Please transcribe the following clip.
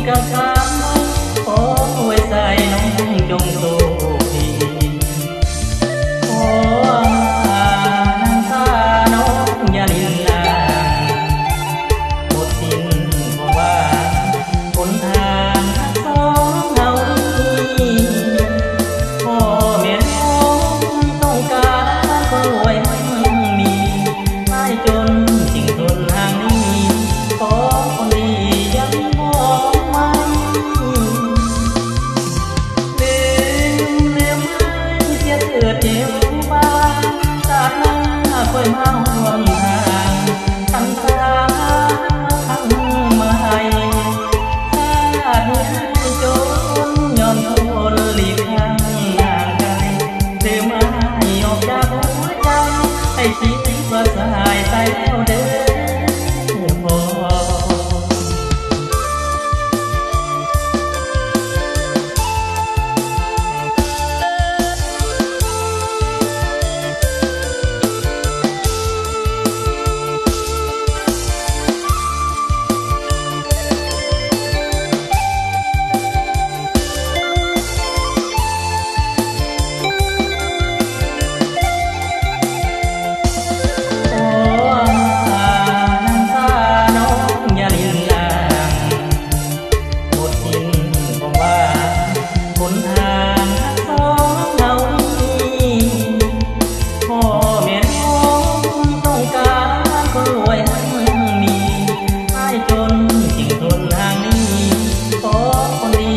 กับสามโอ้ไว้ใส่น้องจงโชคดีโอ้น้ำตาน้องอย่าลินลางหมดสิ้นบ่ว่าหนทางสองเฮานี้พ่อแม่น้องต้องการคนรวยมั่งมีไม่จนสิ่งทนทางนี้ขอคนดียังมองไม่ลืมไม่เสียเถิดเดียวบ้างชาติหน้าค่อยมาห่วงทางทำตาทำใหม่ชาตินี้จนย้อนทนหลีกทางห่างไกลลืมไม่ออกจากหัวใจให้คิดว่าสายใจแล้วเด้อพอ โอ้น้ำตาน้องอย่าลินลางหมดสิ้นบ่ว่าหนทางสองเฮานี้พ่อแม่น้องต้องการคนรวยมั่งมีให้จนจึงทนทางนี้ขอคนดี